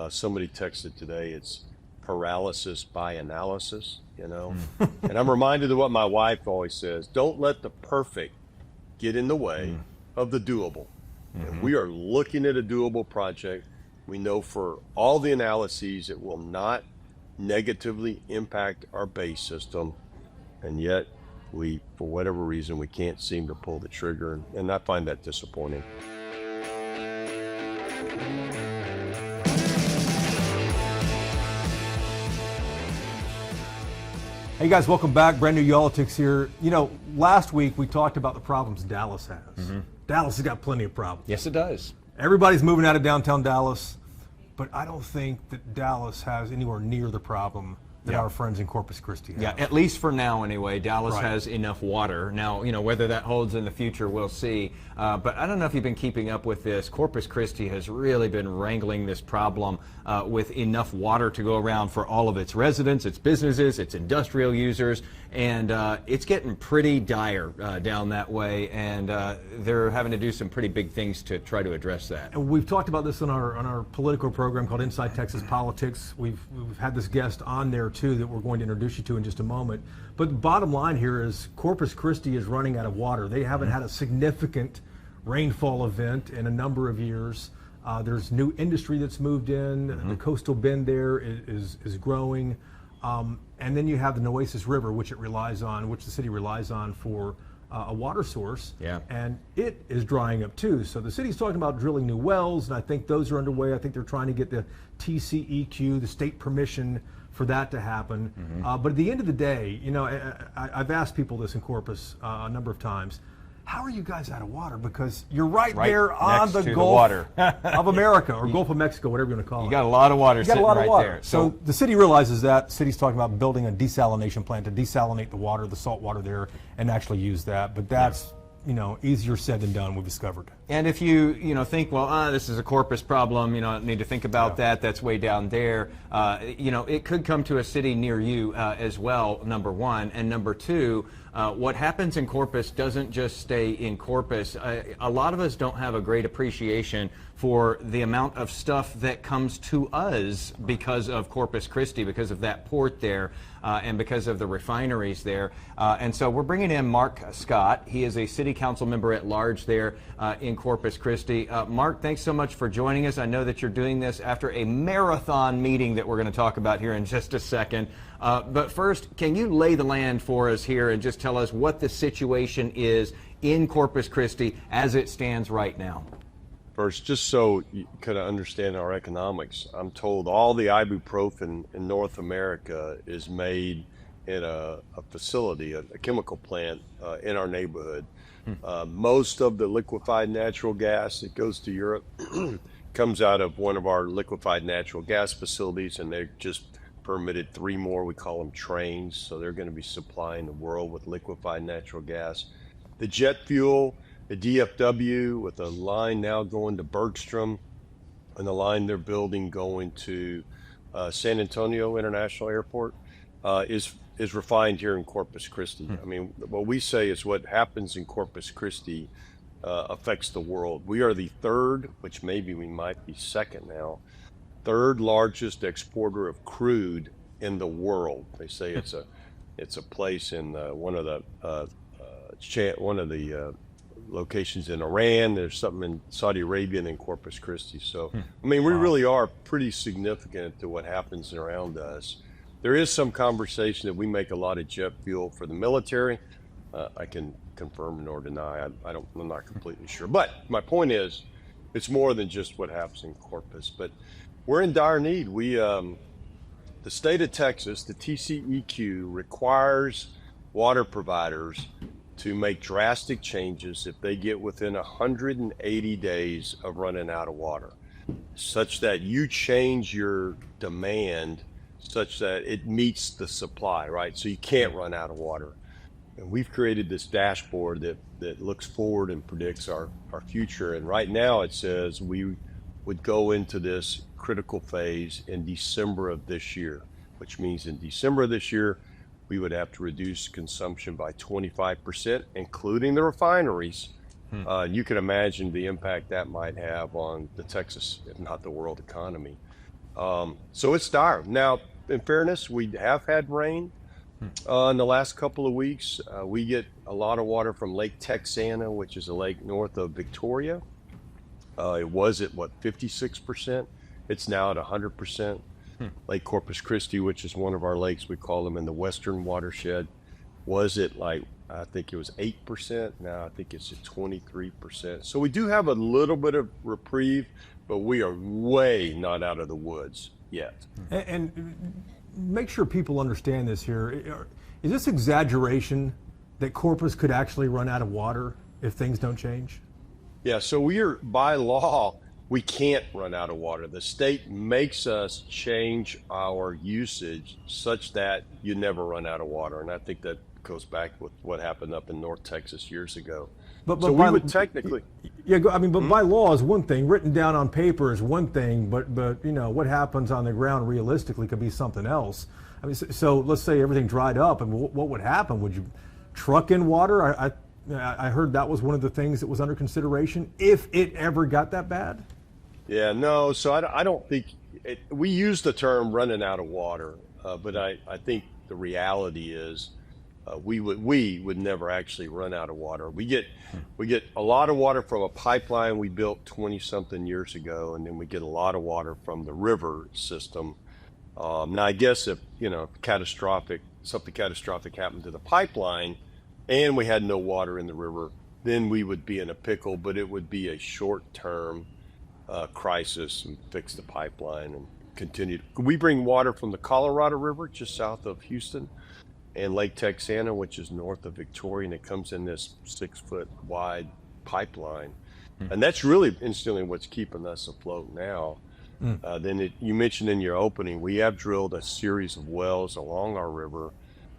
Somebody texted today, it's paralysis by analysis, you know? And I'm reminded of what my wife always says, don't let the perfect get in the way of the doable. If we are looking at a doable project, we know for all the analyses it will not negatively impact our base system, and yet we, for whatever reason, we can't seem to pull the trigger, and I find that disappointing. Hey guys, welcome back. Brand new yall-itics here. You know, last week we talked about the problems Dallas has. Dallas has got plenty of problems. Yes, it does. Everybody's moving out of downtown Dallas, but I don't think that Dallas has anywhere near the problem that our friends in Corpus Christi have. Yeah, at least for now anyway, Dallas Right. has enough water. Now, you know, whether that holds in the future, we'll see. But I don't know if you've been keeping up with this. Corpus Christi has really been wrangling this problem with enough water to go around for all of its residents, its businesses, its industrial users, and it's getting pretty dire down that way, and they're having to do some pretty big things to try to address that. And we've talked about this on our political program called Inside Texas Politics. We've had this guest on there too that we're going to introduce you to in just a moment. But the bottom line here is Corpus Christi is running out of water. They haven't had a significant rainfall event in a number of years. There's new industry that's moved in. The coastal bend there is growing. And then you have the Nueces River, which the city relies on for a water source. Yeah. And it is drying up too. So the city's talking about drilling new wells, and I think those are underway. I think they're trying to get the TCEQ, the state permission for that to happen. But at the end of the day, you know, I've asked people this in Corpus a number of times. How are you guys out of water? Because you're right there on the Gulf water of America, or Gulf of Mexico, whatever you want to call it. You got a lot of water sitting right there. So the city realizes that. The city's talking about building a desalination plant to desalinate the water, the salt water there, and actually use that. But that's, you know, easier said than done, we've discovered. And if you think, well, this is a Corpus problem, you know, I need to think about that, that's way down there, you know, it could come to a city near you as well, number one. And number two, what happens in Corpus doesn't just stay in Corpus. A lot of us don't have a great appreciation for the amount of stuff that comes to us because of Corpus Christi, because of that port there, and because of the refineries there. And so we're bringing in Mark Scott. He is a city council member at large there in Corpus Christi. Mark, thanks so much for joining us. I know that you're doing this after a marathon meeting that we're going to talk about here in just a second. But first, can you lay the land for us here and just tell us what the situation is in Corpus Christi as it stands right now? First, just so you could understand our economics, I'm told all the ibuprofen in North America is made in a facility, a chemical plant in our neighborhood. Most of the liquefied natural gas that goes to Europe comes out of one of our liquefied natural gas facilities, and they've just permitted 3 more. We call them trains, so they're going to be supplying the world with liquefied natural gas. The jet fuel, the DFW, with a line now going to Bergstrom, and the line they're building going to San Antonio International Airport, is refined here in Corpus Christi. I mean, what we say is what happens in Corpus Christi affects the world. We are the third, which maybe we might be second now, third largest exporter of crude in the world. They say it's a place in one of the locations in Iran. There's something in Saudi Arabia and in Corpus Christi. So, I mean, we really are pretty significant to what happens around us. There is some conversation that we make a lot of jet fuel for the military. I can confirm nor deny. I'm not completely sure. But my point is, it's more than just what happens in Corpus. But we're in dire need. The state of Texas, the TCEQ, requires water providers to make drastic changes if they get within 180 days of running out of water, such that you change your demand such that it meets the supply, right? So you can't run out of water. And we've created this dashboard that looks forward and predicts our future. And right now it says we would go into this critical phase in December of this year, which means in December of this year, we would have to reduce consumption by 25%, including the refineries. You can imagine the impact that might have on the Texas, if not the world economy. So it's dire. Now, in fairness, we have had rain in the last couple of weeks. We get a lot of water from Lake Texana, which is a lake north of Victoria. It was at, 56%? It's now at 100%. Lake Corpus Christi, which is one of our lakes, we call them in the western watershed, was at I think it was 8%. Now I think it's at 23%. So we do have a little bit of reprieve, but we are way not out of the woods yet. And make sure people understand this here. Is this exaggeration that Corpus could actually run out of water if things don't change? Yeah, so we are, by law, we can't run out of water. The state makes us change our usage such that you never run out of water. And I think that goes back with what happened up in North Texas years ago. But so we would technically... Yeah, I mean, but by law is one thing. Written down on paper is one thing, but you know, what happens on the ground realistically could be something else. I mean, so let's say everything dried up, and what would happen? Would you truck in water? I heard that was one of the things that was under consideration if it ever got that bad. Yeah, no, so I don't think, we use the term running out of water, but I think the reality is we would never actually run out of water. We get a lot of water from a pipeline we built 20-something years ago, and then we get a lot of water from the river system. Now, I guess if, something catastrophic happened to the pipeline and we had no water in the river, then we would be in a pickle, but it would be a short-term crisis and fix the pipeline and continue. We bring water from the Colorado River just south of Houston and Lake Texana, which is north of Victoria, and it comes in this 6-foot wide pipeline. And that's really instantly what's keeping us afloat now. You mentioned in your opening, we have drilled a series of wells along our river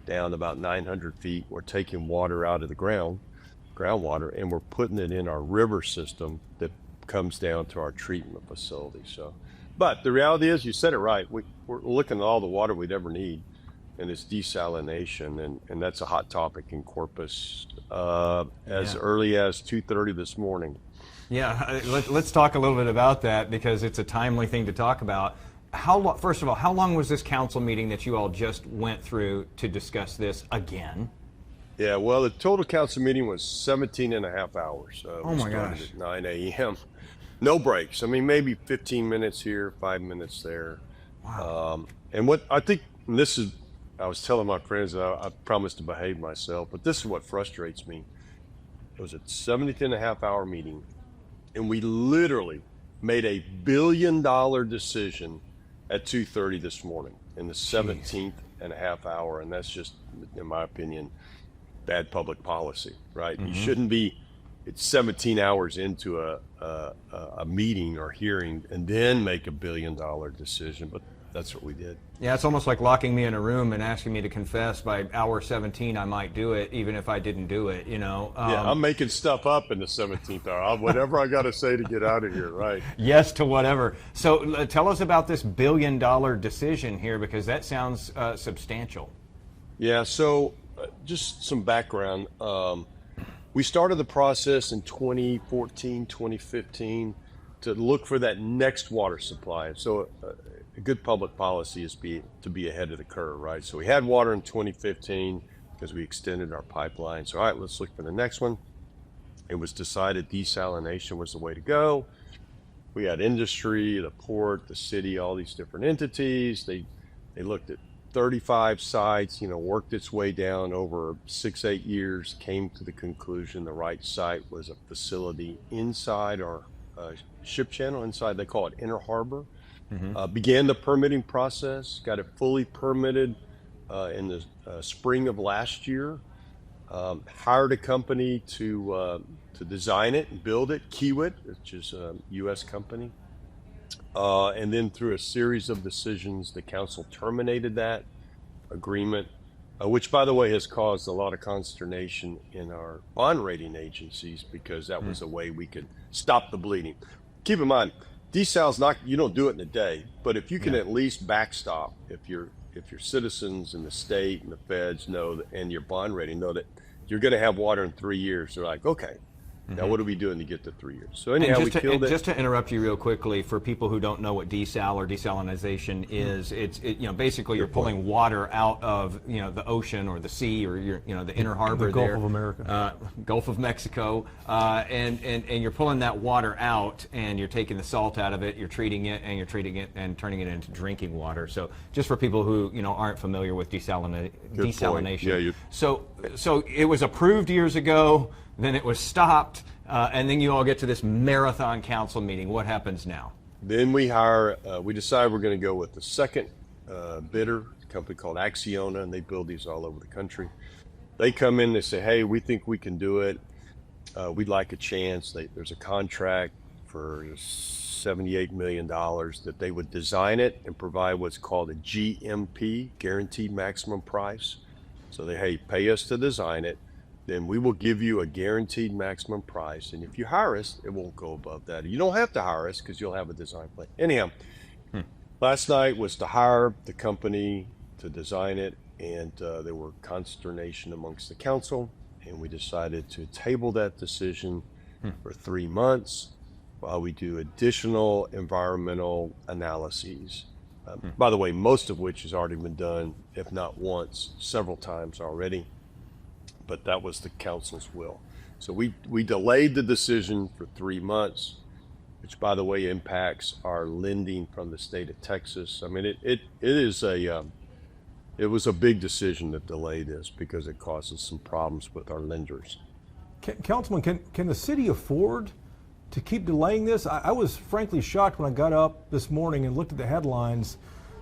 down about 900 feet. We're taking water out of the groundwater, and we're putting it in our river system that comes down to our treatment facility. So, but the reality is, you said it right. We're looking at all the water we'd ever need, and it's desalination, and that's a hot topic in Corpus as early as 2:30 this morning. Yeah, let's talk a little bit about that because it's a timely thing to talk about. First of all, how long was this council meeting that you all just went through to discuss this again? Yeah, well, the total council meeting was 17 and a half hours. Oh my gosh. At 9 a.m. No breaks. I mean, maybe 15 minutes here, 5 minutes there. Wow. And what I think, and this is, I was telling my friends that I promised to behave myself, but this is what frustrates me. It was a 17 and a half hour meeting, and we literally made a $1 billion decision at 2:30 this morning in the 17th and a half hour. And that's just, in my opinion, bad public policy, right? You shouldn't be, it's 17 hours into a meeting or hearing and then make a $1 billion decision, but that's what we did. Yeah, it's almost like locking me in a room and asking me to confess by hour 17 I might do it, even if I didn't do it, you know. Yeah, I'm making stuff up in the 17th hour. Whatever I got to say to get out of here, right? Yes to whatever. So tell us about this $1 billion decision here, because that sounds substantial. Yeah, so just some background. We started the process in 2014, 2015 to look for that next water supply. So a good public policy is to be ahead of the curve, right? So we had water in 2015 because we extended our pipeline. So all right, let's look for the next one. It was decided desalination was the way to go. We had industry, the port, the city, all these different entities. They looked at 35 sites, worked its way down over 6-8 years, came to the conclusion the right site was a facility inside our ship channel, inside, they call it Inner Harbor. Began the permitting process, got it fully permitted in the spring of last year. Hired a company to design it and build it, Kiewit, which is a U.S. company. And then through a series of decisions, the council terminated that agreement, which, by the way, has caused a lot of consternation in our bond rating agencies because that was a way we could stop the bleeding. Keep in mind, desal's not, you don't do it in a day, but if you can at least backstop, if your citizens in the state and the feds know that, and your bond rating know that you're going to have water in 3 years, they're like, okay, Now, what are we doing to get to 3 years? So And anyhow, we just, killed it. just to interrupt you real quickly, for people who don't know what desal or desalination is, basically you're pulling water out of the ocean or the sea or the inner harbor The Gulf there, of America. Gulf of Mexico, and you're pulling that water out and you're taking the salt out of it, you're treating it and turning it into drinking water. So just for people who aren't familiar with desalination, Yeah, so it was approved years ago. Then it was stopped, and then you all get to this marathon council meeting. What happens now? Then we decide we're going to go with the second bidder, a company called Acciona, and they build these all over the country. They come in, they say, hey, we think we can do it. We'd like a chance. There's a contract for $78 million that they would design it and provide what's called a GMP, guaranteed maximum price. So hey, pay us to design it. Then we will give you a guaranteed maximum price. And if you hire us, it won't go above that. You don't have to hire us because you'll have a design plan. Anyhow, last night was to hire the company to design it, and there were consternation amongst the council, and we decided to table that decision for 3 months while we do additional environmental analyses. By the way, most of which has already been done, if not once, several times already. But that was the council's will. So we delayed the decision for 3 months, which, by the way, impacts our lending from the state of Texas. I mean, it was a big decision to delay this because it causes some problems with our lenders. Councilman, can the city afford to keep delaying this? I was frankly shocked when I got up this morning and looked at the headlines,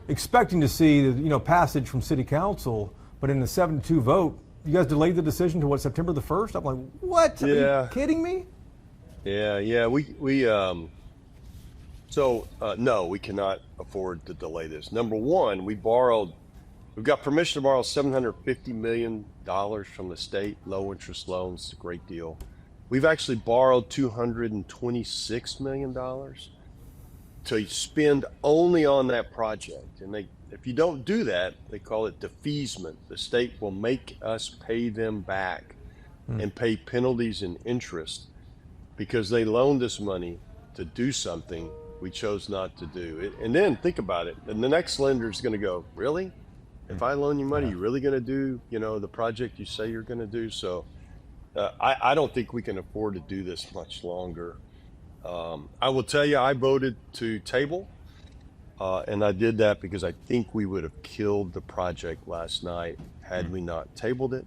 expecting to see passage from city council, but in the 7-2 vote, you guys delayed the decision to September the 1st? I'm like, what? Yeah. Are you kidding me? Yeah. No, we cannot afford to delay this. Number one, we've got permission to borrow $750 million from the state, low interest loans, a great deal. We've actually borrowed $226 million to spend only on that project. And if you don't do that, they call it defeasement. The state will make us pay them back and pay penalties and interest because they loaned us money to do something we chose not to do. And then think about it. And the next lender is going to go, really? If I loan you money, you're really going to do, the project you say you're going to do? So I don't think we can afford to do this much longer. I will tell you, I voted to table. And I did that because I think we would have killed the project last night had we not tabled it.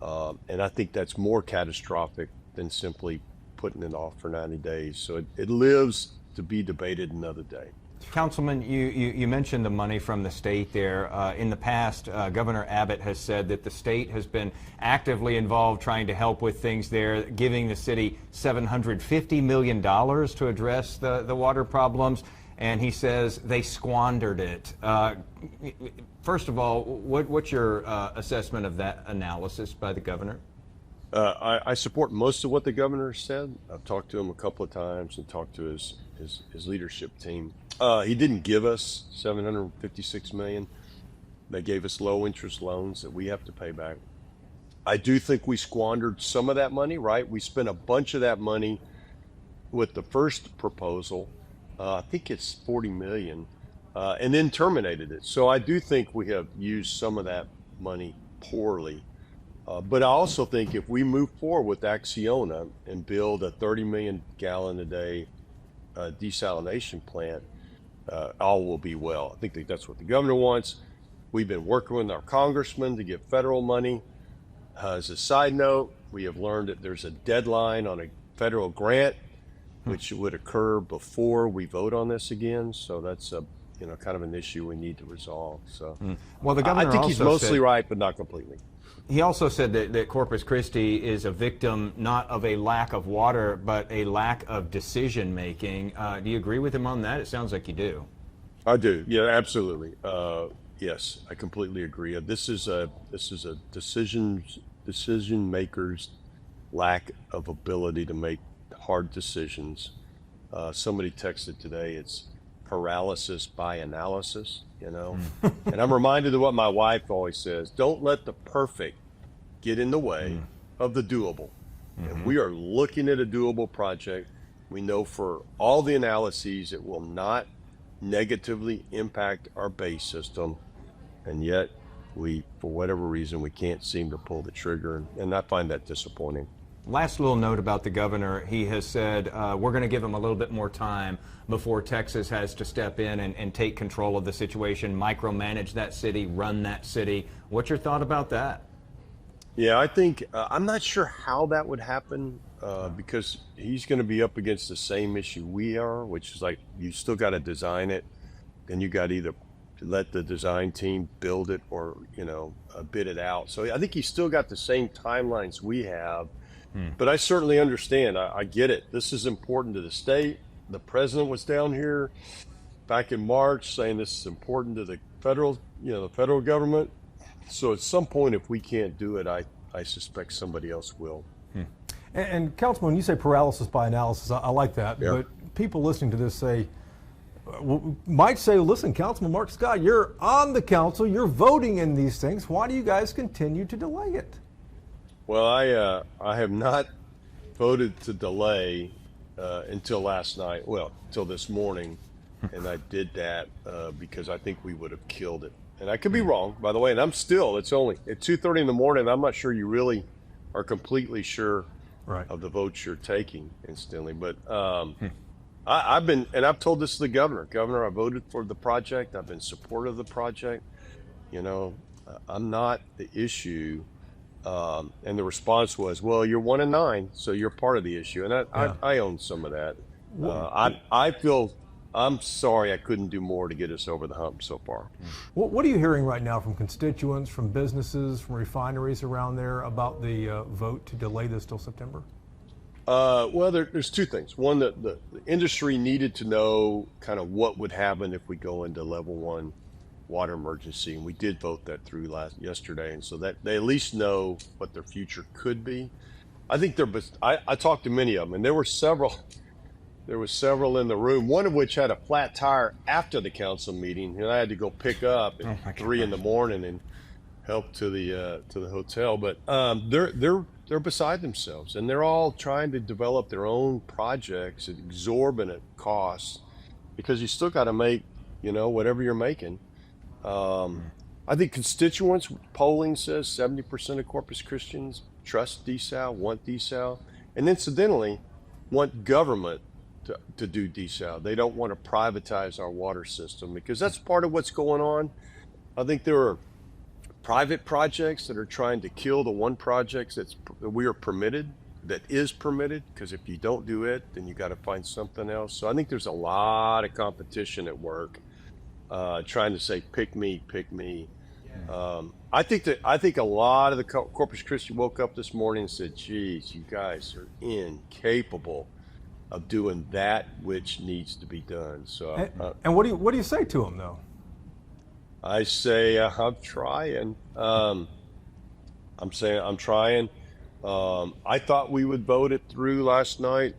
And I think that's more catastrophic than simply putting it off for 90 days. So it lives to be debated another day. Councilman, you mentioned the money from the state there. In the past, Governor Abbott has said that the state has been actively involved trying to help with things there, giving the city $750 million to address the water problems. And he says they squandered it. First of all, what's your assessment of that analysis by the governor? I support most of what the governor said. I've talked to him a couple of times and talked to his leadership team. He didn't give us $756 million. They gave us low interest loans that we have to pay back. I do think we squandered some of that money, right? We spent a bunch of that money with the first proposal. I think it's $40 million, and then terminated it. So I do think we have used some of that money poorly. But I also think if we move forward with Acciona and build a 30 million gallon a day desalination plant, all will be well. I think that's what the governor wants. We've been working with our congressman to get federal money. As a side note, we have learned that there's a deadline on a federal grant which would occur before we vote on this again. So that's kind of an issue we need to resolve. So well, the governor I think he's mostly right, but not completely. He also said that Corpus Christi is a victim not of a lack of water, but a lack of decision making. Do you agree with him on that? It sounds like you do. I do. Yeah, absolutely. Yes, I completely agree. This is a decision makers' lack of ability to make hard decisions. Somebody texted today, it's paralysis by analysis, And I'm reminded of what my wife always says, don't let the perfect get in the way of the doable. And we are looking at a doable project. We know for all the analyses it will not negatively impact our base system, and yet we, for whatever reason, we can't seem to pull the trigger, and I find that disappointing. Last little note about the governor. He has said we're going to give him a little bit more time before Texas has to step in and take control of the situation, micromanage that city, run that city. What's your thought about that? Yeah, I think, I'm not sure how that would happen because he's going to be up against the same issue we are, which is like you still got to design it. Then you got either to let the design team build it or, bid it out. So I think he's still got the same timelines we have. But I certainly understand. I get it. This is important to the state. The president was down here back in March saying this is important to the federal government. So at some point, if we can't do it, I suspect somebody else will. And Councilman, you say paralysis by analysis. I like that. Yeah. But people listening to this might say, listen, Councilman Mark Scott, you're on the council. You're voting in these things. Why do you guys continue to delay it? Well, I have not voted to delay until last night. Well, until this morning, and I did that because I think we would have killed it. And I could be wrong, by the way. And it's only at 2:30 in the morning. I'm not sure you really are completely sure of the votes you're taking instantly. But I've told this to the governor. Governor, I voted for the project. I've been supportive of the project. I'm not the issue. And the response was, well, you're 1 in 9, so you're part of the issue. And I own some of that. I feel, I'm sorry I couldn't do more to get us over the hump so far. What are you hearing right now from constituents, from businesses, from refineries around there about the vote to delay this till September? Well, there's two things. One, that the industry needed to know kind of what would happen if we go into level 1 water emergency, and we did vote that through yesterday, and so that they at least know what their future could be. I think I talked to many of them, and there were several in the room, one of which had a flat tire after the council meeting, and I had to go pick up at 3 in the morning and help to the hotel. But they're beside themselves, and they're all trying to develop their own projects at exorbitant costs because you still got to make whatever you're making. I think constituents polling says 70% of Corpus Christians trust desal, want desal, and incidentally want government to do desal. They don't want to privatize our water system because that's part of what's going on. I think there are private projects that are trying to kill the one project that is permitted, because if you don't do it, then you got to find something else. So I think there's a lot of competition at work. Trying to say, pick me. I think a lot of the Corpus Christi woke up this morning and said, geez, you guys are incapable of doing that which needs to be done. So, and what do you say to them though? I say, I'm trying. I'm trying. I thought we would vote it through last night.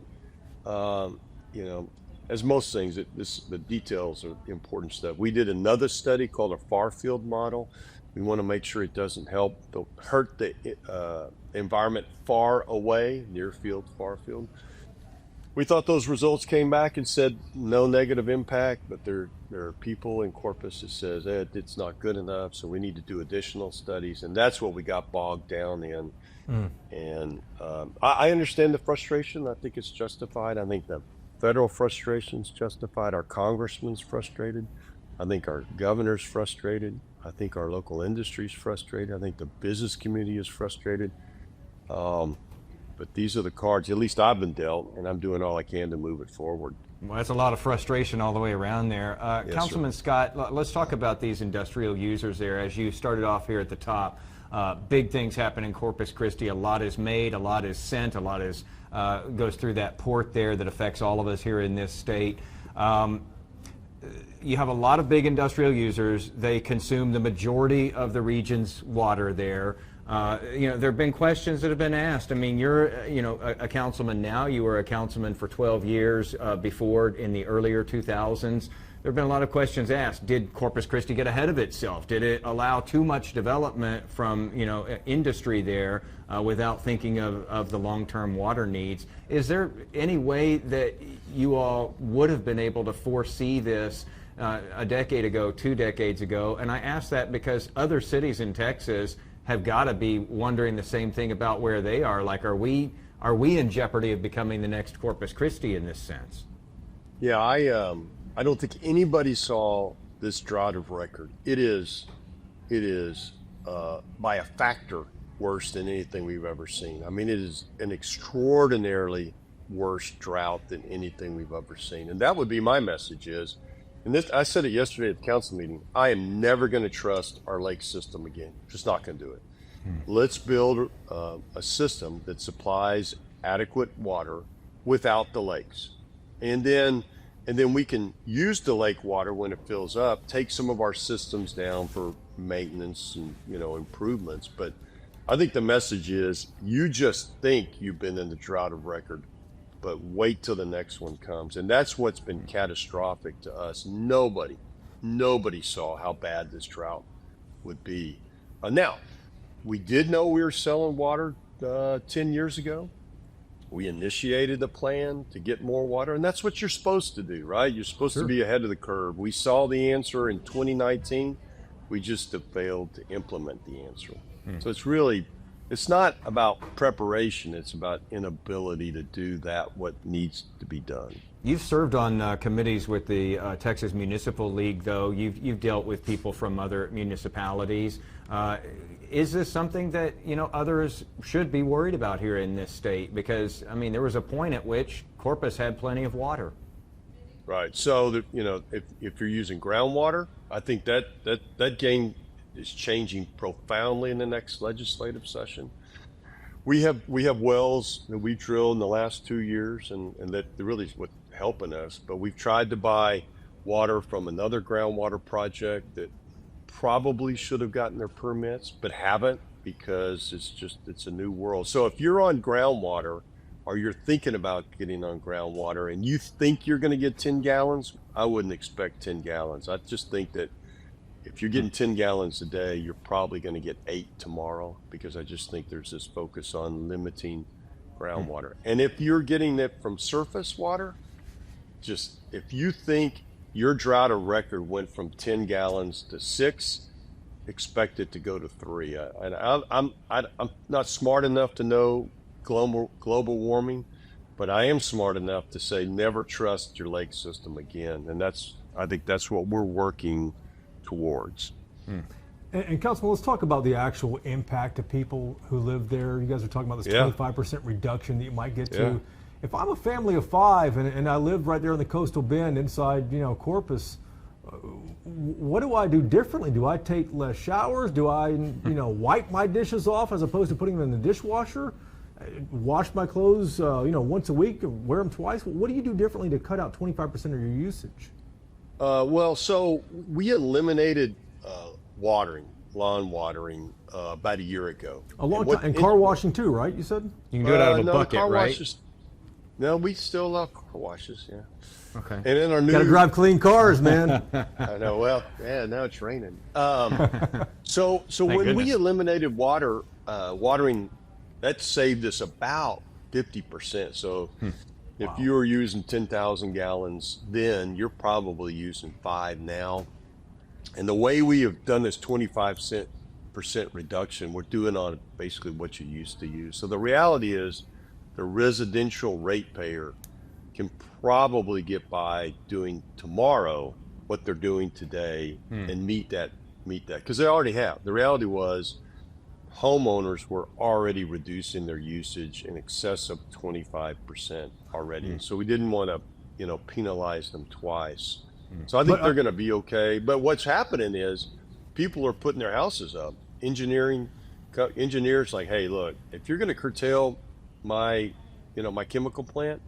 As most things, the details are important stuff. We did another study called a far field model. We want to make sure it doesn't hurt the environment far away, near field, far field. We thought those results came back and said no negative impact, but there are people in Corpus that says it's not good enough, so we need to do additional studies, and that's what we got bogged down in. And I understand the frustration. I think it's justified. I think the federal frustration's justified. Our congressman's frustrated. I think our governor's frustrated. I think our local industry's frustrated. I think the business community is frustrated. But these are the cards, at least I've been dealt, and I'm doing all I can to move it forward. Well, that's a lot of frustration all the way around there. Yes, Councilman sir. Scott, let's talk about these industrial users there. As you started off here at the top, big things happen in Corpus Christi. A lot is made, a lot is sent, a lot is goes through that port there that affects all of us here in this state. You have a lot of big industrial users. They consume the majority of the region's water there. There have been questions that have been asked. I mean, you're a councilman now. You were a councilman for 12 years before in the earlier 2000s. have been a lot of questions asked. Did Corpus Christi get ahead of itself? Did it allow too much development from industry there without thinking of the long-term water needs? Is there any way that you all would have been able to foresee this a decade ago, 2 decades ago? And I ask that because other cities in Texas have got to be wondering the same thing about where they are. Like, are we in jeopardy of becoming the next Corpus Christi in this sense? Yeah, I don't think anybody saw this drought of record. It is by a factor worse than anything we've ever seen. I mean, it is an extraordinarily worse drought than anything we've ever seen. And that would be my message is, and this, I said it yesterday at the council meeting, I am never going to trust our lake system again. Just not going to do it. Let's build a system that supplies adequate water without the lakes. And then we can use the lake water when it fills up, take some of our systems down for maintenance and improvements. But I think the message is, you just think you've been in the drought of record, but wait till the next one comes. And that's what's been catastrophic to us. Nobody saw how bad this drought would be. Now, we did know we were selling water 10 years ago. We initiated a plan to get more water, and that's what you're supposed to do, right? You're supposed to be ahead of the curve. We saw the answer in 2019. We just have failed to implement the answer. So it's not about preparation. It's about inability to do what needs to be done. You've served on committees with the Texas Municipal League, though. You've dealt with people from other municipalities. Is this something that others should be worried about here in this state? Because I mean, there was a point at which Corpus had plenty of water. Right. So if you're using groundwater, I think that game is changing profoundly in the next legislative session. We have wells that we've drilled in the last 2 years, and that really is what's helping us. But we've tried to buy water from another groundwater project that probably should have gotten their permits, but haven't, because it's a new world. So if you're on groundwater, or you're thinking about getting on groundwater, and you think you're going to get 10 gallons, I wouldn't expect 10 gallons. I just think that if you're getting 10 gallons a day, you're probably going to get 8 tomorrow, because I just think there's this focus on limiting groundwater. And if you're getting it from surface water, just if you think your drought of record went from 10 gallons to 6, expect it to go to 3. And I'm not smart enough to know global warming, but I am smart enough to say never trust your lake system again. And I think that's what we're working towards. And Councilman, let's talk about the actual impact to people who live there. You guys are talking about this 25% reduction that you might get to. If I'm a family of 5 and I live right there in the coastal bend inside, Corpus, what do I do differently? Do I take less showers? Do I, wipe my dishes off as opposed to putting them in the dishwasher? Wash my clothes, once a week, wear them twice? What do you do differently to cut out 25% of your usage? So we eliminated lawn watering about a year ago. A long time. And car washing too, right? You said? You can do it out of a bucket, car right? Washes, no, we still allow car washes, yeah. Okay. And in our new... Gotta drive clean cars, man. I know, well, yeah, now it's raining. So when we eliminated watering, that saved us about 50%. So if you were using 10,000 gallons then, you're probably using 5 now. And the way we have done this 25% reduction, we're doing on basically what you used to use. So the reality is the residential ratepayer can probably get by doing tomorrow what they're doing today and meet that, because they already have. The reality was homeowners were already reducing their usage in excess of 25% already. So we didn't want to, penalize them twice. So I think they're going to be okay. But what's happening is people are putting their houses up. Engineers like, hey, look, if you're going to curtail my chemical plant,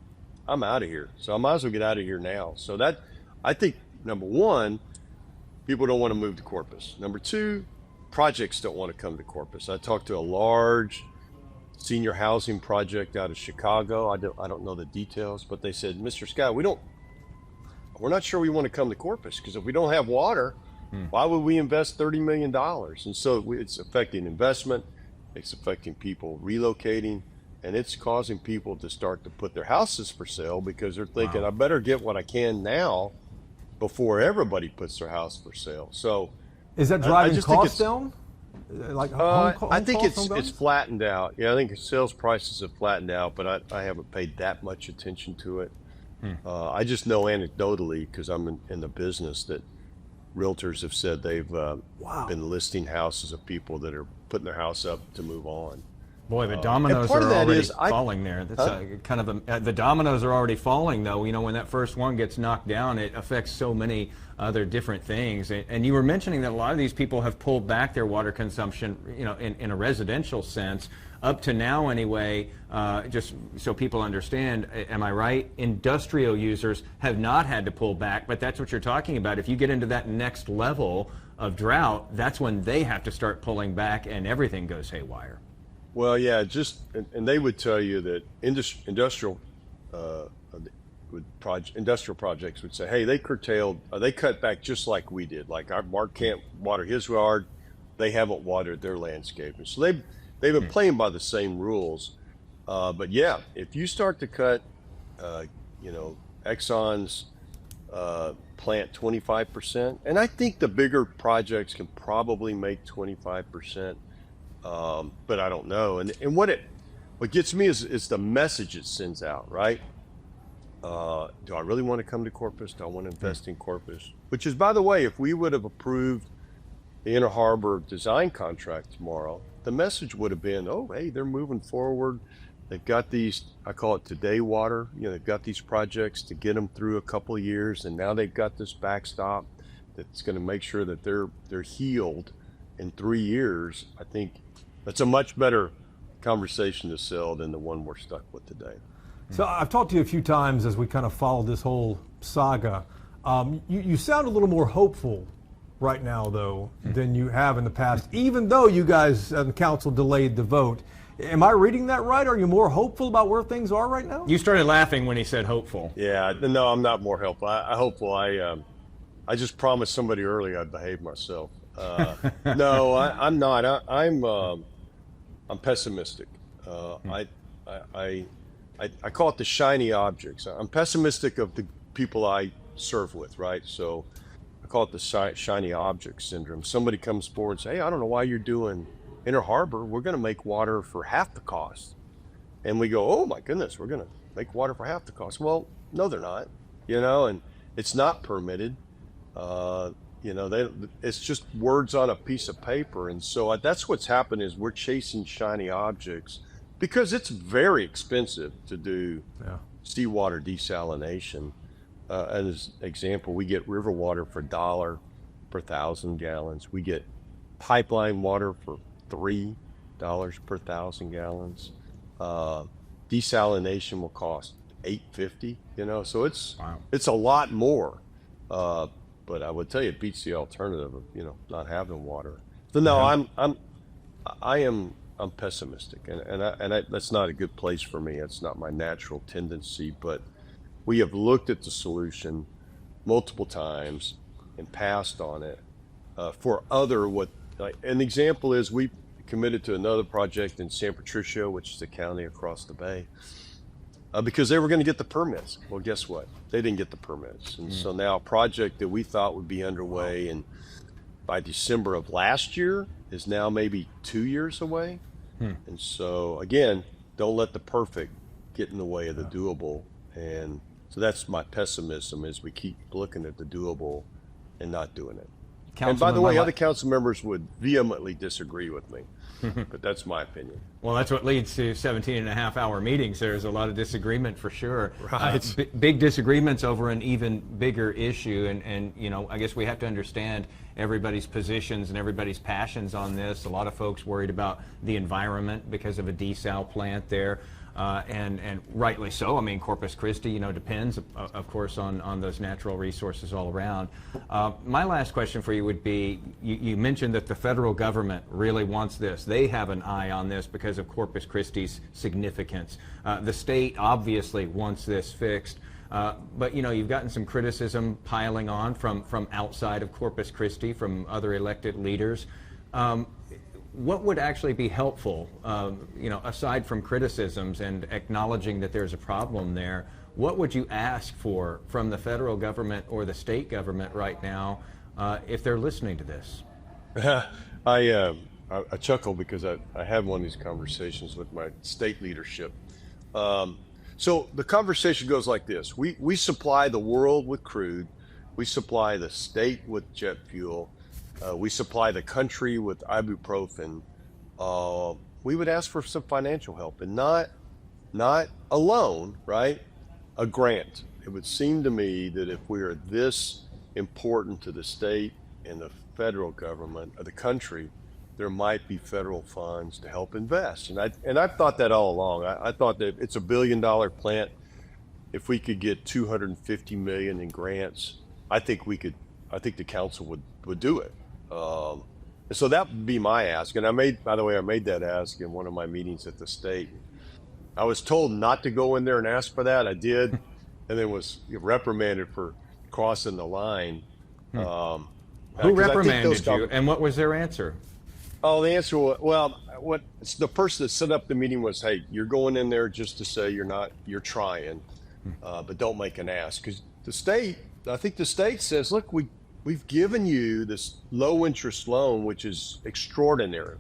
I'm out of here. So I might as well get out of here now. So that, I think, number one, people don't want to move to Corpus. Number two, projects don't want to come to Corpus. I talked to a large senior housing project out of Chicago. I don't know the details, but they said, Mr. Scott, we don't we're not sure we want to come to Corpus, because if we don't have water, why would we invest $30 million? And so it's affecting investment, it's affecting people relocating, and it's causing people to start to put their houses for sale because they're thinking, I better get what I can now before everybody puts their house for sale. So is that driving costs down? Like I think it's flattened out. Yeah, I think sales prices have flattened out, but I haven't paid that much attention to it. I just know anecdotally, because I'm in the business, that realtors have said they've been listing houses of people that are putting their house up to move on. Boy, the dominoes are already falling there. That's the dominoes are already falling, though. You know, when that first one gets knocked down, it affects so many other different things. And you were mentioning that a lot of these people have pulled back their water consumption, you know, in a residential sense. Up to now, anyway, just so people understand, am I right? Industrial users have not had to pull back, but that's what you're talking about. If you get into that next level of drought, that's when they have to start pulling back and everything goes haywire. Well, yeah, and they would tell you that industrial projects would say, hey, they curtailed, they cut back just like we did. Like Mark can't water his yard, they haven't watered their landscaping. So they've been playing by the same rules. But yeah, if you start to cut, you know, Exxon's plant 25%, and I think the bigger projects can probably make 25%. But I don't know. And what gets me is the message it sends out, right? Do I really want to come to Corpus? Do I want to invest in Corpus? Which is, by the way, if we would have approved the Inner Harbor design contract tomorrow, the message would have been, oh, hey, they're moving forward. They've got these, I call it today water. You know, they've got these projects to get them through a couple of years, and now they've got this backstop that's going to make sure that they're healed in 3 years. I think that's a much better conversation to sell than the one we're stuck with today. So I've talked to you a few times as we kind of follow this whole saga. You sound a little more hopeful right now, though, than you have in the past, even though you guys on the council delayed the vote. Am I reading that right? Are you more hopeful about where things are right now? You started laughing when he said hopeful. Yeah, no, I'm not more hopeful. I just promised somebody earlier I'd behave myself. No, I'm not. I'm pessimistic. I call it the shiny objects. I'm pessimistic of the people I serve with, right? So I call it the shiny object syndrome. Somebody comes forward and say, hey, I don't know why you're doing Inner Harbor. We're going to make water for half the cost. And we go, oh my goodness, we're going to make water for half the cost. Well, no, they're not, you know, and it's not permitted. You know, it's just words on a piece of paper. And so that's what's happened is we're chasing shiny objects because it's very expensive to do seawater desalination. As an example, we get river water for $1 per 1,000 gallons. We get pipeline water for $3 per 1,000 gallons. Desalination will cost $8.50, you know, so it's a lot more. But I would tell you, it beats the alternative of, you know, not having water. So no, I'm pessimistic, and that's not a good place for me. It's not my natural tendency. But we have looked at the solution multiple times and passed on it for other an example is we committed to another project in San Patricio, which is the county across the bay. Because they were going to get the permits. Well, guess what? They didn't get the permits. And so now a project that we thought would be underway and by December of last year is now maybe 2 years away. And so, again, don't let the perfect get in the way of the doable. And so that's my pessimism is we keep looking at the doable and not doing it. And by the way, other council members would vehemently disagree with me, but that's my opinion. Well, that's what leads to 17.5-hour meetings. There's a lot of disagreement for sure. Right. Big disagreements over an even bigger issue. And, you know, I guess we have to understand everybody's positions and everybody's passions on this. A lot of folks worried about the environment because of a desal plant there. And rightly so. I mean, Corpus Christi, you know, depends, of course, on those natural resources all around. My last question for you would be, you mentioned that the federal government really wants this. They have an eye on this because of Corpus Christi's significance. The state obviously wants this fixed. But you've gotten some criticism piling on from outside of Corpus Christi, from other elected leaders. What would actually be helpful, aside from criticisms and acknowledging that there's a problem there? What would you ask for from the federal government or the state government right now if they're listening to this? I chuckle because I had one of these conversations with my state leadership. So the conversation goes like this. We supply the world with crude. We supply the state with jet fuel. We supply the country with ibuprofen. We would ask for some financial help, and not a loan, right? A grant. It would seem to me that if we are this important to the state and the federal government of the country, there might be federal funds to help invest. And I've thought that all along. I thought that it's $1 billion plant. If we could get 250 million in grants, I think the council would do it. So that would be my ask. And I made that ask in one of my meetings at the state. I was told not to go in there and ask for that. I did, and then was reprimanded for crossing the line. Who reprimanded you, and what was their answer? Oh, the answer was, the person that set up the meeting was, hey, you're going in there just to say you're trying, but don't make an ask. Because I think the state says, look, we've given you this low interest loan, which is extraordinary,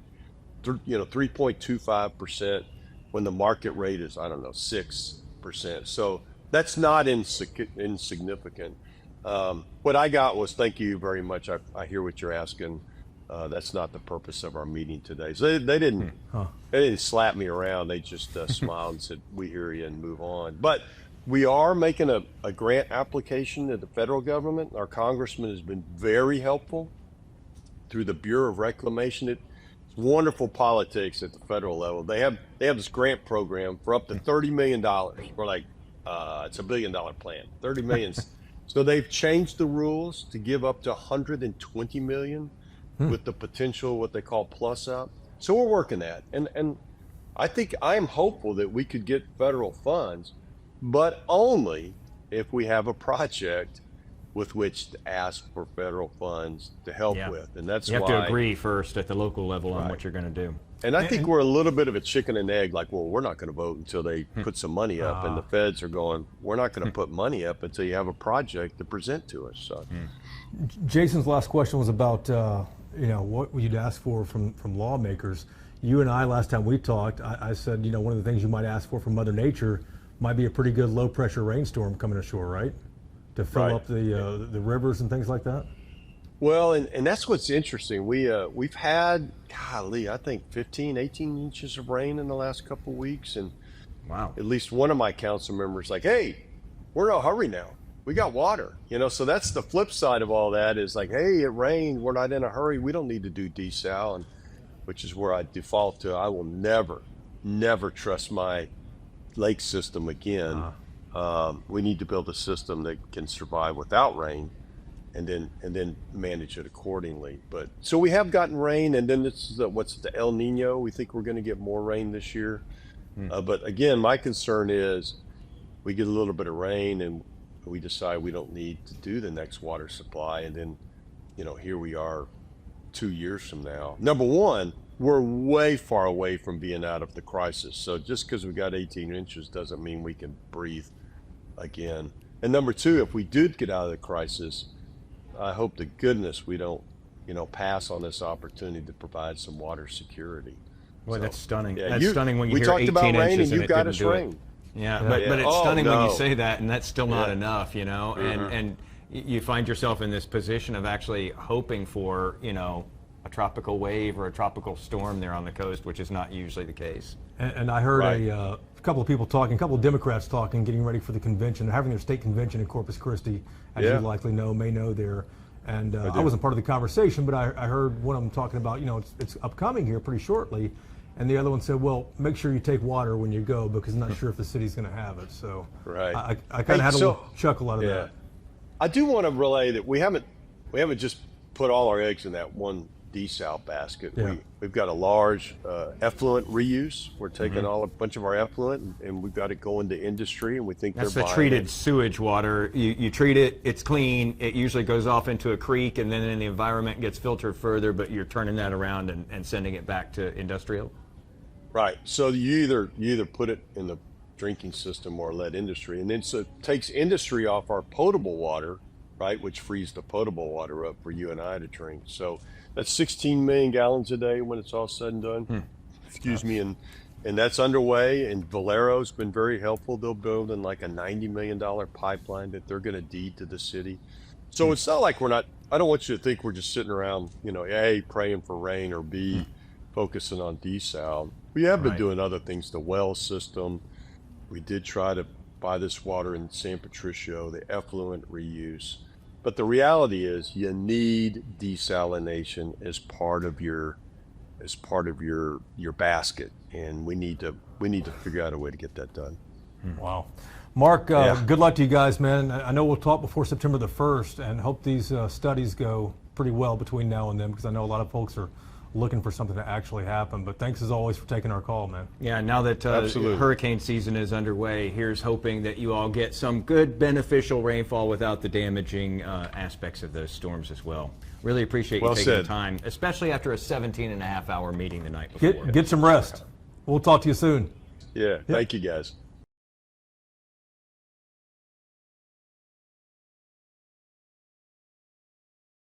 3.25% when the market rate is, 6%. So that's not insignificant. What I got was, thank you very much. I hear what you're asking. That's not the purpose of our meeting today. So they didn't slap me around. They just smiled and said, we hear you, and move on. But we are making a grant application to the federal government. Our congressman has been very helpful through the Bureau of Reclamation. It's wonderful politics at the federal level. They have this grant program for up to $30 million. We're like, it's $1 billion plan, 30 million. So they've changed the rules to give up to 120 million with the potential, what they call plus up. So we're working that. And I think I'm hopeful that we could get federal funds, but only if we have a project with which to ask for federal funds to help with. And that's why you have to agree first at the local level on what you're going to do. And I think we're a little bit of a chicken and egg, like, well, we're not going to vote until they put some money up. And the feds are going, we're not going to put money up until you have a project to present to us. So, Jason's last question was about, what you'd ask for from lawmakers. You and I, last time we talked, I said, one of the things you might ask for from Mother Nature might be a pretty good low pressure rainstorm coming ashore, right? To fill up the rivers and things like that? Well, and that's what's interesting. We've had, I think 15, 18 inches of rain in the last couple of weeks. And wow, at least one of my council members like, hey, we're in a hurry now. We got water, so that's the flip side of all that is like, hey, it rained. We're not in a hurry. We don't need to do desal, and which is where I default to. I will never trust my lake system again. We need to build a system that can survive without rain, and then manage it accordingly. But so we have gotten rain, and then this is the El Nino. We think we're going to get more rain this year. But again, my concern is we get a little bit of rain and we decide we don't need to do the next water supply, and then here we are 2 years from now. Number one, we're way far away from being out of the crisis. So just because we got 18 inches doesn't mean we can breathe again. And number two, if we did get out of the crisis, I hope to goodness we don't, pass on this opportunity to provide some water security. Boy, that's stunning. Yeah, that's stunning when you hear 18 inches. We talked about rain, and you you got us rain. Yeah, but it's stunning when you no. say that, and that's still not enough, and you find yourself in this position of actually hoping for, a tropical wave or a tropical storm there on the coast, which is not usually the case. And I heard a couple of people talking, a couple of Democrats talking, getting ready for the convention. They're having their state convention in Corpus Christi, as you likely may know there. And I wasn't part of the conversation, but I heard one of them talking about, it's upcoming here pretty shortly. And the other one said, well, make sure you take water when you go, because I'm not sure if the city's going to have it. So I kind of had a little chuckle out of that. I do want to relay that we haven't just put all our eggs in that one desal basket. Yeah. We've got a large effluent reuse. We're taking a bunch of our effluent and we've got it going to industry, and we think That's they're the buying treated it. sewage water. You treat it, it's clean, it usually goes off into a creek, and then in the environment gets filtered further, but you're turning that around and sending it back to industrial? Right. So you either put it in the drinking system or let industry, and then so it takes industry off our potable water, right, which frees the potable water up for you and I to drink. So that's 16 million gallons a day when it's all said and done. Excuse me. And that's underway, and Valero's been very helpful. They're building like a $90 million pipeline that they're going to deed to the city. So it's not like I don't want you to think we're just sitting around, A, praying for rain, or B, focusing on desal. We have been doing other things, the well system. We did try to buy this water in San Patricio, the effluent reuse. But the reality is you need desalination as part of your basket, and we need to figure out a way to get that done. Wow. Mark, good luck to you guys, man. I know we'll talk before September the 1st, and hope these studies go pretty well between now and then, because I know a lot of folks are looking for something to actually happen. But thanks as always for taking our call, man. Yeah, now that hurricane season is underway, here's hoping that you all get some good beneficial rainfall without the damaging aspects of those storms as well. Really appreciate you taking the time, especially after a 17.5-hour meeting the night before. Get some rest. We'll talk to you soon. Yeah, thank you guys.